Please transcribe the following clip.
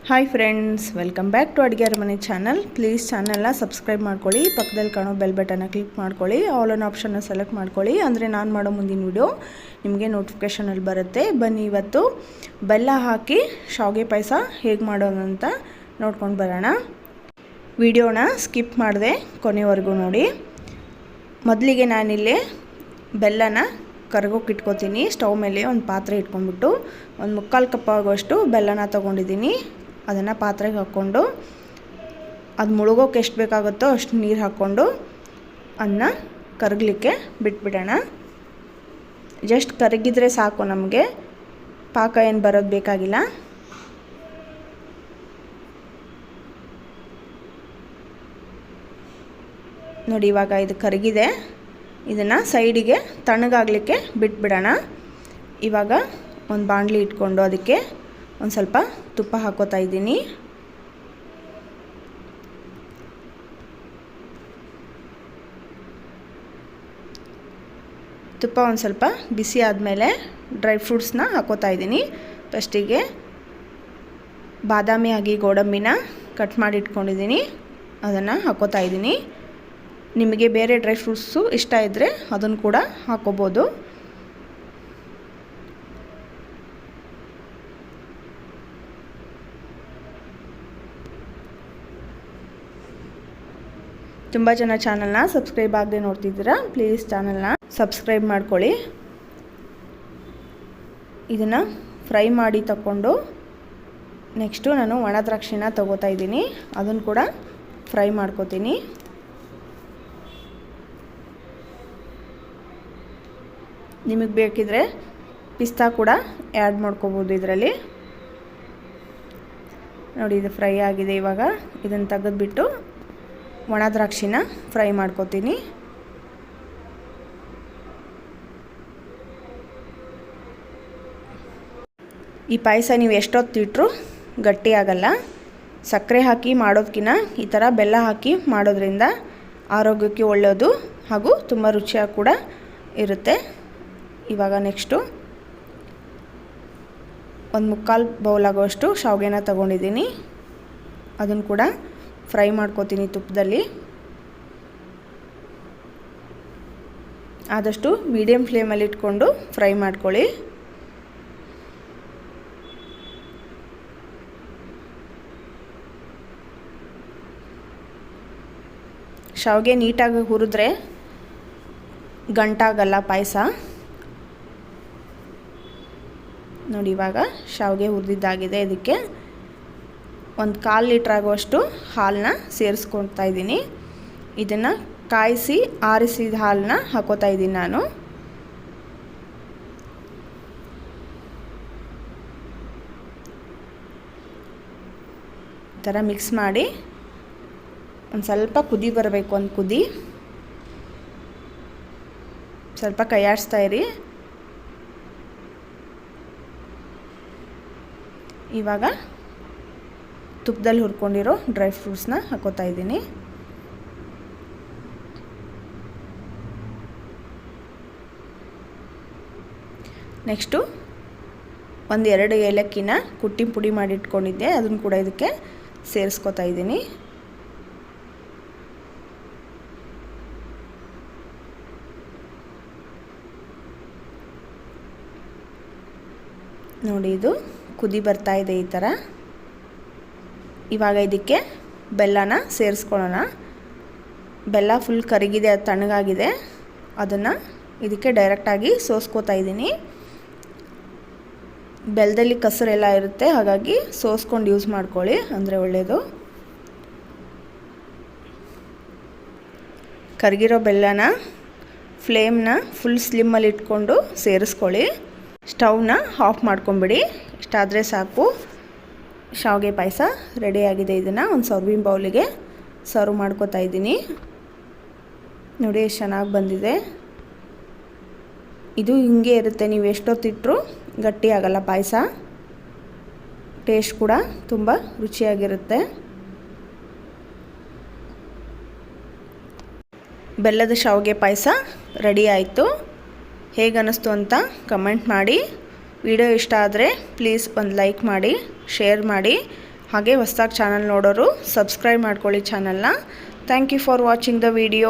Hi friends, welcome back to Aduge Aramane channel. Please ಚಾನಲ್ನ subscribe ಮಾಡ್ಕೊಳ್ಳಿ, ಪಕ್ಕದಲ್ಲಿ ಕಾಣೋ ಬೆಲ್ ಬಟನ್ನ ಕ್ಲಿಕ್ ಮಾಡ್ಕೊಳ್ಳಿ, ಆಲ್ ಆನ್ ಆಪ್ಷನ್ನ ಸೆಲೆಕ್ಟ್ ಮಾಡ್ಕೊಳ್ಳಿ. ಅಂದರೆ ನಾನು ಮಾಡೋ ಮುಂದಿನ ವಿಡಿಯೋ ನಿಮಗೆ ನೋಟಿಫಿಕೇಷನಲ್ಲಿ ಬರುತ್ತೆ. ಬನ್ನಿ ಇವತ್ತು ಬೆಲ್ಲ ಹಾಕಿ ಶಾವಿಗೆ ಪಾಯಸ ಹೇಗೆ ಮಾಡೋದು ಅಂತ ನೋಡ್ಕೊಂಡು ಬರೋಣ. ವಿಡಿಯೋನ ಸ್ಕಿಪ್ ಮಾಡಿದೆ ಕೊನೆವರೆಗೂ ನೋಡಿ. ಮೊದಲಿಗೆ ನಾನಿಲ್ಲಿ ಬೆಲ್ಲನ ಕರಗೋಕೆ ಇಟ್ಕೊತೀನಿ. ಸ್ಟವ್ ಮೇಲೆ ಒಂದು ಪಾತ್ರೆ ಇಟ್ಕೊಂಡ್ಬಿಟ್ಟು ಒಂದು 3/4 ಕಪ್ ಆಗುವಷ್ಟು ಬೆಲ್ಲನ ತೊಗೊಂಡಿದ್ದೀನಿ. ಅದನ್ನು ಪಾತ್ರೆಗೆ ಹಾಕ್ಕೊಂಡು ಅದು ಮುಳುಗೋಕೆ ಎಷ್ಟು ಬೇಕಾಗುತ್ತೋ ಅಷ್ಟು ನೀರು ಹಾಕ್ಕೊಂಡು ಅದನ್ನ ಕರಗಲಿಕ್ಕೆ ಬಿಟ್ಬಿಡೋಣ. ಜಸ್ಟ್ ಕರಗಿದ್ರೆ ಸಾಕು, ನಮಗೆ ಪಾಕ ಏನು ಬರೋದು ಬೇಕಾಗಿಲ್ಲ. ನೋಡಿ, ಇವಾಗ ಇದು ಕರಗಿದೆ. ಇದನ್ನು ಸೈಡಿಗೆ ತಣ್ಣಗಾಗಲಿಕ್ಕೆ ಬಿಟ್ಬಿಡೋಣ. ಇವಾಗ ಒಂದು ಬಾಣಲಿ ಇಟ್ಕೊಂಡು ಅದಕ್ಕೆ ಒಂದು ಸ್ವಲ್ಪ ತುಪ್ಪ ಹಾಕೋತಾ ಇದ್ದೀನಿ. ತುಪ್ಪ ಒಂದು ಸ್ವಲ್ಪ ಬಿಸಿ ಆದಮೇಲೆ ಡ್ರೈ ಫ್ರೂಟ್ಸ್ನ ಹಾಕೋತಾ ಇದ್ದೀನಿ. ಫಸ್ಟಿಗೆ ಬಾದಾಮಿ ಆಗಿ ಗೋಡಂಬಿನ ಕಟ್ ಮಾಡಿ ಇಟ್ಕೊಂಡಿದ್ದೀನಿ, ಅದನ್ನು ಹಾಕೋತಾ ಇದ್ದೀನಿ. ನಿಮಗೆ ಬೇರೆ ಡ್ರೈ ಫ್ರೂಟ್ಸು ಇಷ್ಟ ಇದ್ದರೆ ಅದನ್ನು ಕೂಡ ಹಾಕೋಬೋದು. ತುಂಬ ಜನ ಚಾನಲ್ನ ಸಬ್ಸ್ಕ್ರೈಬ್ ಆಗದೆ ನೋಡ್ತಿದ್ದೀರಾ, ಪ್ಲೀಸ್ ಚಾನಲ್ನ ಸಬ್ಸ್ಕ್ರೈಬ್ ಮಾಡ್ಕೊಳ್ಳಿ. ಇದನ್ನು ಫ್ರೈ ಮಾಡಿ ತಗೊಂಡು ನೆಕ್ಸ್ಟು ನಾನು ಒಣ ದ್ರಾಕ್ಷಿನ ತಗೋತಾ ಇದ್ದೀನಿ, ಅದನ್ನು ಕೂಡ ಫ್ರೈ ಮಾಡ್ಕೋತೀನಿ. ನಿಮಗೆ ಬೇಕಿದ್ರೆ ಪಿಸ್ತಾ ಕೂಡ ಆ್ಯಡ್ ಮಾಡ್ಕೋಬೋದು ಇದರಲ್ಲಿ. ನೋಡಿ, ಇದು ಫ್ರೈ ಆಗಿದೆ. ಇವಾಗ ಇದನ್ನು ತೆಗೆದುಬಿಟ್ಟು ಒಣ ದ್ರಾಕ್ಷಿನ ಫ್ರೈ ಮಾಡ್ಕೋತೀನಿ. ಈ ಪಾಯಸ ನೀವು ಎಷ್ಟೊತ್ತಿಟ್ರೂ ಗಟ್ಟಿ ಆಗಲ್ಲ. ಸಕ್ಕರೆ ಹಾಕಿ ಮಾಡೋದಕ್ಕಿಂತ ಈ ಥರ ಬೆಲ್ಲ ಹಾಕಿ ಮಾಡೋದ್ರಿಂದ ಆರೋಗ್ಯಕ್ಕೆ ಒಳ್ಳೆಯದು ಹಾಗೂ ತುಂಬ ರುಚಿಯಾಗಿ ಕೂಡ ಇರುತ್ತೆ. ಇವಾಗ ನೆಕ್ಸ್ಟು ಒಂದು 3/4 ಬೌಲ್ ಆಗೋಷ್ಟು ಶಾವಿಗೆನ ತೊಗೊಂಡಿದ್ದೀನಿ, ಅದನ್ನು ಕೂಡ ಫ್ರೈ ಮಾಡ್ಕೋತೀನಿ ತುಪ್ಪದಲ್ಲಿ. ಆದಷ್ಟು ಮೀಡಿಯಮ್ ಫ್ಲೇಮಲ್ಲಿ ಇಟ್ಕೊಂಡು ಫ್ರೈ ಮಾಡ್ಕೊಳ್ಳಿ. ಶಾವಿಗೆ ನೀಟಾಗಿ ಹುರಿದ್ರೆ ಗಂಟಾಗಲ್ಲ ಪಾಯಸ. ನೋಡಿ, ಇವಾಗ ಶಾವಿಗೆ ಹುರಿದಿದ್ದಾಗಿದೆ. ಇದಕ್ಕೆ ಒಂದು 1/4 ಲೀಟ್ರ್ ಆಗುವಷ್ಟು ಹಾಲನ್ನ ಸೇರಿಸ್ಕೊಳ್ತಾ ಇದ್ದೀನಿ. ಇದನ್ನು ಕಾಯಿಸಿ ಆರಿಸಿದ ಹಾಲನ್ನ ಹಾಕೋತಾ ಇದ್ದೀನಿ ನಾನು. ಈ ಥರ ಮಿಕ್ಸ್ ಮಾಡಿ ಒಂದು ಸ್ವಲ್ಪ ಕುದಿ ಬರಬೇಕು. ಒಂದು ಕುದಿ ಸ್ವಲ್ಪ ಕೈಯಾಡಿಸ್ತಾ ಇರಿ. ಇವಾಗ ತುಪ್ಪದಲ್ಲಿ ಹುರ್ಕೊಂಡಿರೋ ಡ್ರೈ ಫ್ರೂಟ್ಸ್ನ ಹಾಕೋತಾ ಇದ್ದೀನಿ. ನೆಕ್ಸ್ಟು 1-2 ಏಲಕ್ಕಿನ ಕುಟ್ಟಿ ಪುಡಿ ಮಾಡಿ ಇಟ್ಕೊಂಡಿದ್ದೆ, ಅದನ್ನು ಕೂಡ ಇದಕ್ಕೆ ಸೇರಿಸ್ಕೊತಾ ಇದ್ದೀನಿ. ನೋಡಿ, ಇದು ಕುದಿ ಬರ್ತಾ ಇದೆ ಈ ಥರ. ಇವಾಗ ಇದಕ್ಕೆ ಬೆಲ್ಲನ ಸೇರಿಸ್ಕೊಳ್ಳೋಣ. ಬೆಲ್ಲ ಫುಲ್ ಕರಗಿದೆ, ಅದು ತಣ್ಣಗಾಗಿದೆ. ಅದನ್ನು ಇದಕ್ಕೆ ಡೈರೆಕ್ಟಾಗಿ ಸೋಸ್ಕೋತಾ ಇದ್ದೀನಿ. ಬೆಲ್ಲದಲ್ಲಿ ಕಸರೆಲ್ಲ ಇರುತ್ತೆ, ಹಾಗಾಗಿ ಸೋಸ್ಕೊಂಡು ಯೂಸ್ ಮಾಡ್ಕೊಳ್ಳಿ, ಅಂದರೆ ಒಳ್ಳೆಯದು. ಕರಗಿರೋ ಬೆಲ್ಲನ ಫ್ಲೇಮ್ನ ಫುಲ್ ಸ್ಲಿಮ್ಮಲ್ಲಿ ಇಟ್ಕೊಂಡು ಸೇರಿಸ್ಕೊಳ್ಳಿ. ಸ್ಟವ್ನ ಆಫ್ ಮಾಡ್ಕೊಂಬಿಡಿ. ಇಷ್ಟಾದರೆ ಸಾಕು, ಶಾವಿಗೆ ಪಾಯಸ ರೆಡಿಯಾಗಿದೆ. ಇದನ್ನು ಒಂದು ಸರ್ವಿಂಗ್ ಬೌಲಿಗೆ ಸರ್ವ್ ಮಾಡ್ಕೋತಾ ಇದ್ದೀನಿ. ನೋಡಿ, ಎಷ್ಟು ಚೆನ್ನಾಗಿ ಬಂದಿದೆ. ಇದು ಹಿಂಗೆ ಇರುತ್ತೆ, ನೀವು ಎಷ್ಟೊತ್ತಿಟ್ಟರೂ ಗಟ್ಟಿ ಆಗಲ್ಲ ಪಾಯಸ. ಟೇಸ್ಟ್ ಕೂಡ ತುಂಬ ರುಚಿಯಾಗಿರುತ್ತೆ. ಬೆಲ್ಲದ ಶಾವಿಗೆ ಪಾಯಸ ರೆಡಿ ಆಯಿತು. ಹೇಗೆ ಅನ್ನಿಸ್ತು ಅಂತ ಕಮೆಂಟ್ ಮಾಡಿ. ವಿಡಿಯೋ ಇಷ್ಟ ಆದರೆ ಪ್ಲೀಸ್ ಒಂದು ಲೈಕ್ ಮಾಡಿ, ಶೇರ್ ಮಾಡಿ ಹಾಗೆ ಹೊಸದಾಗಿ ಚಾನಲ್ ನೋಡೋರು ಸಬ್ಸ್ಕ್ರೈಬ್ ಮಾಡ್ಕೊಳ್ಳಿ ಚಾನಲ್ನ. Thank you for watching the video.